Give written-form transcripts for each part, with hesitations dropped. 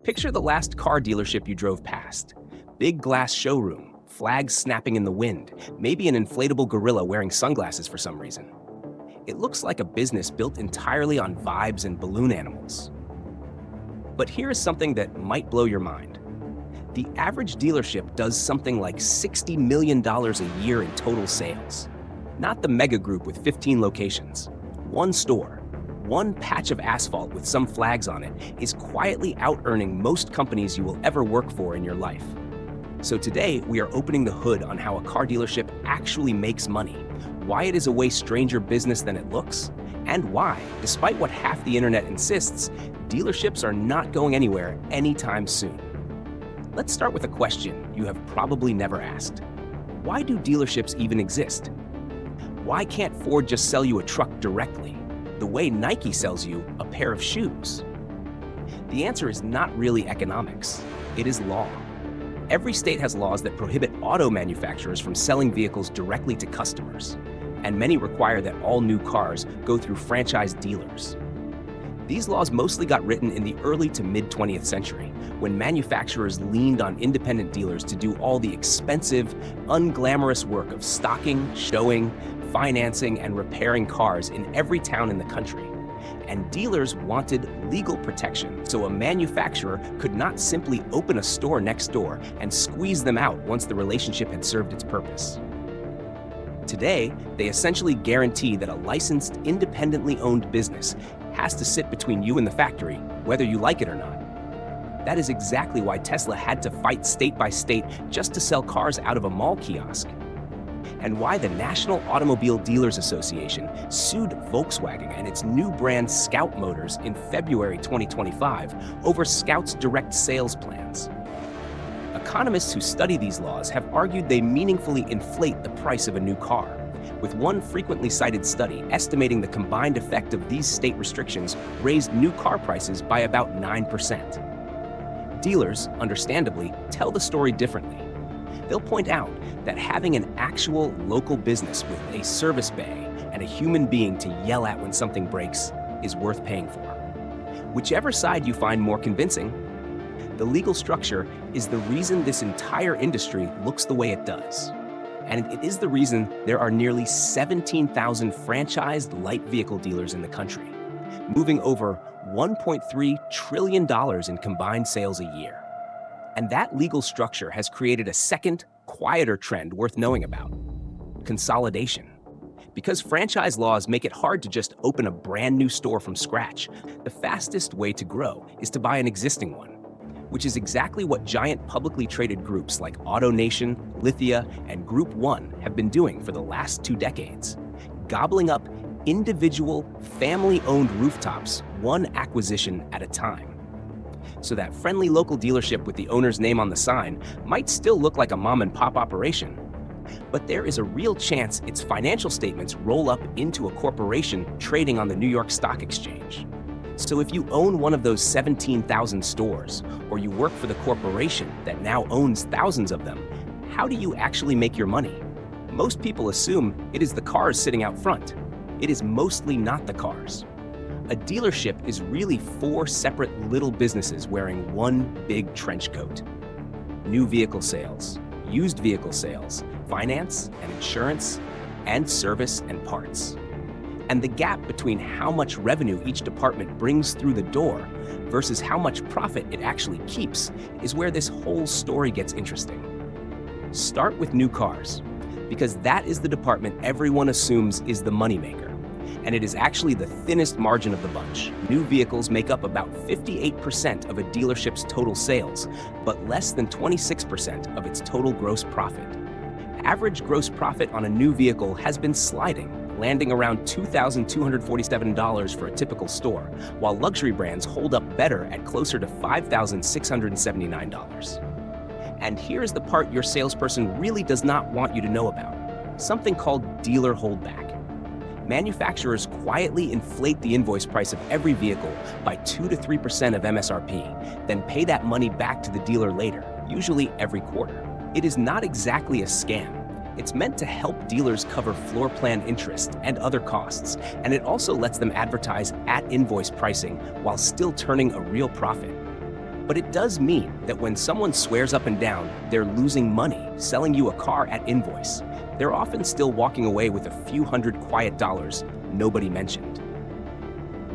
Picture the last car dealership you drove past. Big glass showroom, flags snapping in the wind, maybe an inflatable gorilla wearing sunglasses for some reason. It looks like a business built entirely on vibes and balloon animals. But here is something that might blow your mind. The average dealership does something like $60 million a year in total sales. Not the mega group with 15 locations. One store, one patch of asphalt with some flags on it is quietly out-earning most companies you will ever work for in your life. So today, we are opening the hood on how a car dealership actually makes money, why it is a way stranger business than it looks, and why, despite what half the internet insists, dealerships are not going anywhere anytime soon. Let's start with a question you have probably never asked. Why do dealerships even exist? Why can't Ford just sell you a truck directly, the way Nike sells you a pair of shoes? The answer is not really economics, it is law. Every state has laws that prohibit auto manufacturers from selling vehicles directly to customers, and many require that all new cars go through franchise dealers. These laws mostly got written in the early to mid-20th century, when manufacturers leaned on independent dealers to do all the expensive, unglamorous work of stocking, showing, financing, and repairing cars in every town in the country. And dealers wanted legal protection, so a manufacturer could not simply open a store next door and squeeze them out once the relationship had served its purpose. Today, they essentially guarantee that a licensed, independently owned business has to sit between you and the factory, whether you like it or not. That is exactly why Tesla had to fight state by state just to sell cars out of a mall kiosk, and why the National Automobile Dealers Association sued Volkswagen and its new brand Scout Motors in February 2025 over Scout's direct sales plans. Economists who study these laws have argued they meaningfully inflate the price of a new car, with one frequently cited study estimating the combined effect of these state restrictions raised new car prices by about 9%. Dealers, understandably, tell the story differently. They'll point out that having an actual local business with a service bay and a human being to yell at when something breaks is worth paying for. Whichever side you find more convincing, the legal structure is the reason this entire industry looks the way it does. And it is the reason there are nearly 17,000 franchised light vehicle dealers in the country, moving over $1.3 trillion in combined sales a year. And that legal structure has created a second, quieter trend worth knowing about: consolidation. Because franchise laws make it hard to just open a brand new store from scratch, the fastest way to grow is to buy an existing one, which is exactly what giant publicly traded groups like AutoNation, Lithia, and Group 1 have been doing for the last 2 decades, gobbling up individual, family-owned rooftops, one acquisition at a time. So that friendly local dealership with the owner's name on the sign might still look like a mom-and-pop operation, but there is a real chance its financial statements roll up into a corporation trading on the New York Stock Exchange. So if you own one of those 17,000 stores, or you work for the corporation that now owns thousands of them, how do you actually make your money? Most people assume it is the cars sitting out front. It is mostly not the cars. A dealership is really 4 separate little businesses wearing one big trench coat. New vehicle sales, used vehicle sales, finance and insurance, and service and parts. And the gap between how much revenue each department brings through the door versus how much profit it actually keeps is where this whole story gets interesting. Start with new cars, because that is the department everyone assumes is the moneymaker. And it is actually the thinnest margin of the bunch. New vehicles make up about 58% of a dealership's total sales, but less than 26% of its total gross profit. Average gross profit on a new vehicle has been sliding, landing around $2,247 for a typical store, while luxury brands hold up better at closer to $5,679. And here's the part your salesperson really does not want you to know about: something called dealer holdback. Manufacturers quietly inflate the invoice price of every vehicle by 2 to 3% of MSRP, then pay that money back to the dealer later, usually every quarter. It is not exactly a scam. It's meant to help dealers cover floor plan interest and other costs, and it also lets them advertise at invoice pricing while still turning a real profit. But it does mean that when someone swears up and down they're losing money selling you a car at invoice, they're often still walking away with a few hundred quiet dollars nobody mentioned.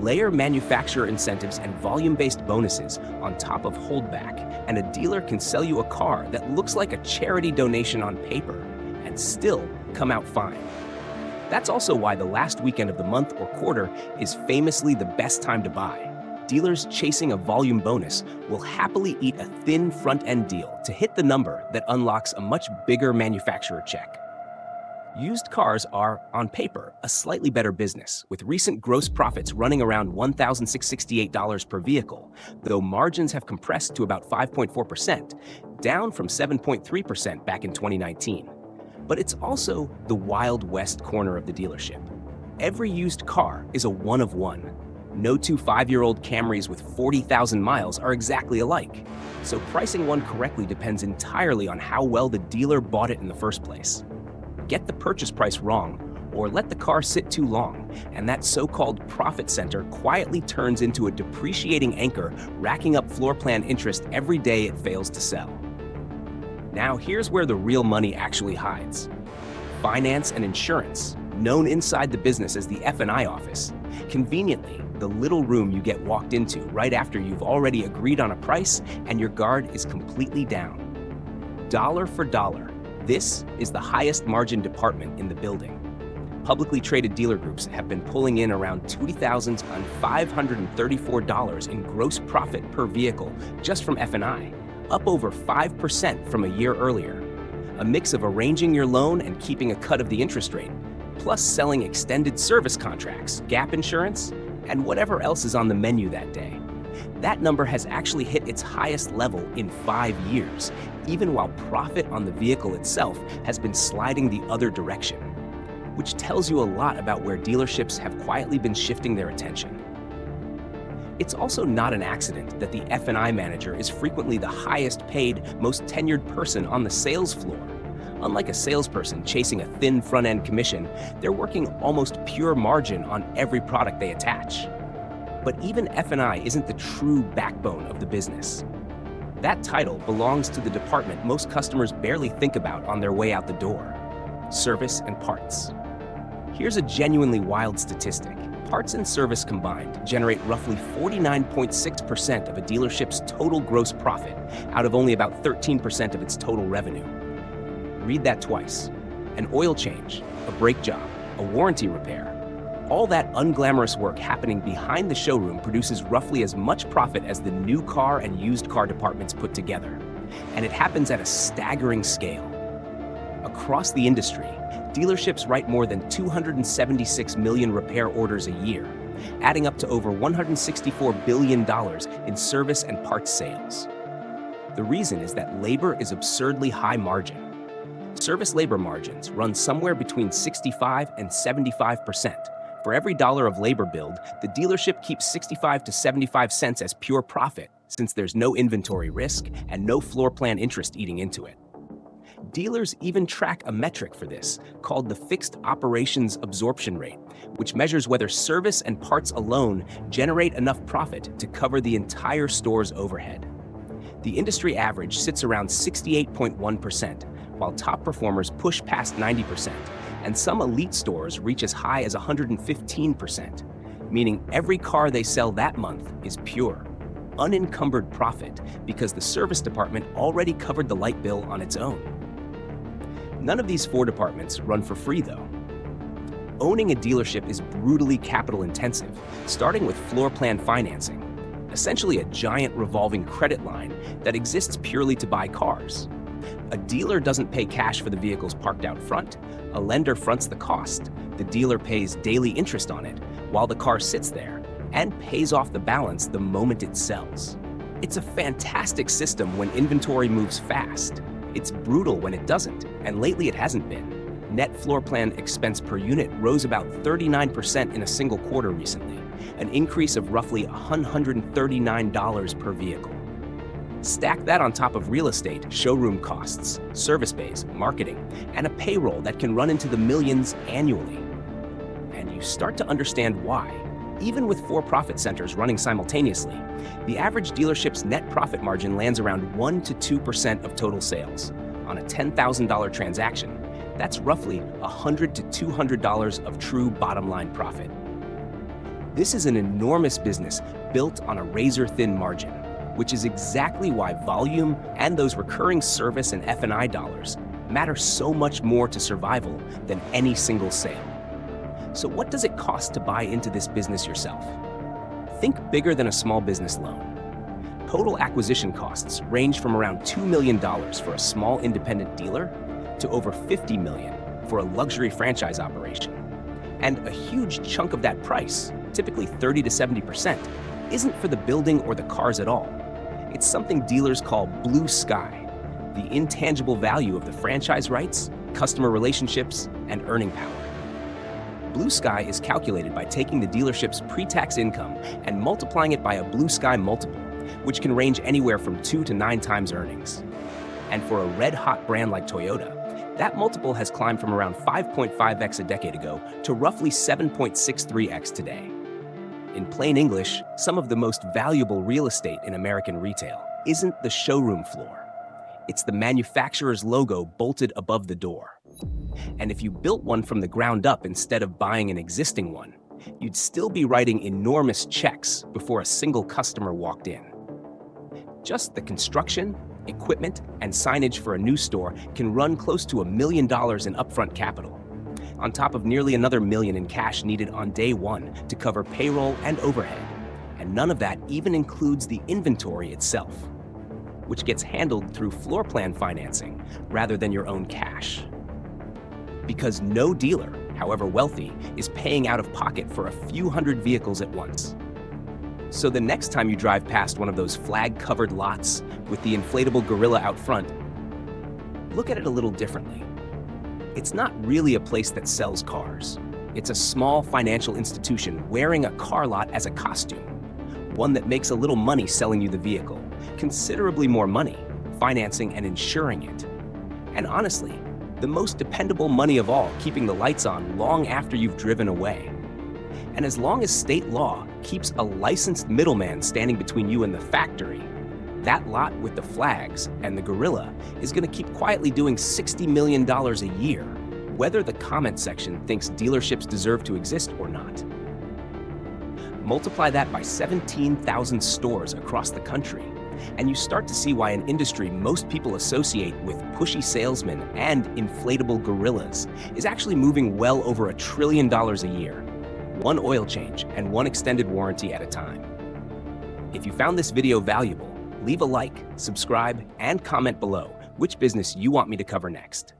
Layer manufacturer incentives and volume-based bonuses on top of holdback, and a dealer can sell you a car that looks like a charity donation on paper and still come out fine. That's also why the last weekend of the month or quarter is famously the best time to buy. Dealers chasing a volume bonus will happily eat a thin front-end deal to hit the number that unlocks a much bigger manufacturer check. Used cars are, on paper, a slightly better business, with recent gross profits running around $1,668 per vehicle, though margins have compressed to about 5.4%, down from 7.3% back in 2019. But it's also the Wild West corner of the dealership. Every used car is a one of one. No two 5-year-old Camrys with 40,000 miles are exactly alike, so pricing one correctly depends entirely on how well the dealer bought it in the first place. Get the purchase price wrong, or let the car sit too long, and that so-called profit center quietly turns into a depreciating anchor, racking up floor plan interest every day it fails to sell. Now here's where the real money actually hides. Finance and insurance, known inside the business as the F&I office. Conveniently, the little room you get walked into right after you've already agreed on a price and your guard is completely down. Dollar for dollar, this is the highest margin department in the building. Publicly traded dealer groups have been pulling in around $2,534 in gross profit per vehicle just from F&I, up over 5% from a year earlier. A mix of arranging your loan and keeping a cut of the interest rate, plus selling extended service contracts, gap insurance, and whatever else is on the menu that day. That number has actually hit its highest level in 5 years, even while profit on the vehicle itself has been sliding the other direction, which tells you a lot about where dealerships have quietly been shifting their attention. It's also not an accident that the F&I manager is frequently the highest paid, most tenured person on the sales floor. Unlike a salesperson chasing a thin front-end commission, they're working almost pure margin on every product they attach. But even F&I isn't the true backbone of the business. That title belongs to the department most customers barely think about on their way out the door: service and parts. Here's a genuinely wild statistic. Parts and service combined generate roughly 49.6% of a dealership's total gross profit out of only about 13% of its total revenue. Read that twice. An oil change, a brake job, a warranty repair. All that unglamorous work happening behind the showroom produces roughly as much profit as the new car and used car departments put together. And it happens at a staggering scale. Across the industry, dealerships write more than 276 million repair orders a year, adding up to over $164 billion in service and parts sales. The reason is that labor is absurdly high margin. Service labor margins run somewhere between 65 and 75%. For every dollar of labor billed, the dealership keeps 65 to 75 cents as pure profit, since there's no inventory risk and no floor plan interest eating into it. Dealers even track a metric for this, called the fixed operations absorption rate, which measures whether service and parts alone generate enough profit to cover the entire store's overhead. The industry average sits around 68.1%, while top performers push past 90%, and some elite stores reach as high as 115%, meaning every car they sell that month is pure, unencumbered profit because the service department already covered the light bill on its own. None of these 4 departments run for free, though. Owning a dealership is brutally capital intensive, starting with floor plan financing, essentially a giant revolving credit line that exists purely to buy cars. A dealer doesn't pay cash for the vehicles parked out front. A lender fronts the cost. The dealer pays daily interest on it while the car sits there and pays off the balance the moment it sells. It's a fantastic system when inventory moves fast. It's brutal when it doesn't, and lately it hasn't been. Net floor plan expense per unit rose about 39% in a single quarter recently, an increase of roughly $139 per vehicle. Stack that on top of real estate, showroom costs, service bays, marketing, and a payroll that can run into the millions annually. And you start to understand why. Even with for-profit centers running simultaneously, the average dealership's net profit margin lands around 1 to 2% of total sales. On a $10,000 transaction, that's roughly $100 to $200 of true bottom-line profit. This is an enormous business built on a razor-thin margin, which is exactly why volume and those recurring service and F&I dollars matter so much more to survival than any single sale. So what does it cost to buy into this business yourself? Think bigger than a small business loan. Total acquisition costs range from around $2 million for a small independent dealer to over $50 million for a luxury franchise operation. And a huge chunk of that price, typically 30 to 70%, isn't for the building or the cars at all. It's something dealers call blue sky, the intangible value of the franchise rights, customer relationships, and earning power. Blue sky is calculated by taking the dealership's pre-tax income and multiplying it by a blue sky multiple, which can range anywhere from 2 to 9 times earnings. And for a red-hot brand like Toyota, that multiple has climbed from around 5.5x a decade ago to roughly 7.63x today. In plain English, some of the most valuable real estate in American retail isn't the showroom floor. It's the manufacturer's logo bolted above the door. And if you built one from the ground up instead of buying an existing one, you'd still be writing enormous checks before a single customer walked in. Just the construction, equipment, and signage for a new store can run close to $1 million in upfront capital, on top of nearly another $1 million in cash needed on day one to cover payroll and overhead. And none of that even includes the inventory itself, which gets handled through floor plan financing rather than your own cash. Because no dealer, however wealthy, is paying out of pocket for a few hundred vehicles at once. So the next time you drive past one of those flag-covered lots with the inflatable gorilla out front, look at it a little differently. It's not really a place that sells cars. It's a small financial institution wearing a car lot as a costume, one that makes a little money selling you the vehicle, considerably more money financing and insuring it. And honestly, the most dependable money of all, keeping the lights on long after you've driven away. And as long as state law keeps a licensed middleman standing between you and the factory, that lot with the flags and the gorilla is going to keep quietly doing $60 million a year, whether the comment section thinks dealerships deserve to exist or not. Multiply that by 17,000 stores across the country, and you start to see why an industry most people associate with pushy salesmen and inflatable gorillas is actually moving well over $1 trillion a year, one oil change and one extended warranty at a time. If you found this video valuable, leave a like, subscribe, and comment below which business you want me to cover next.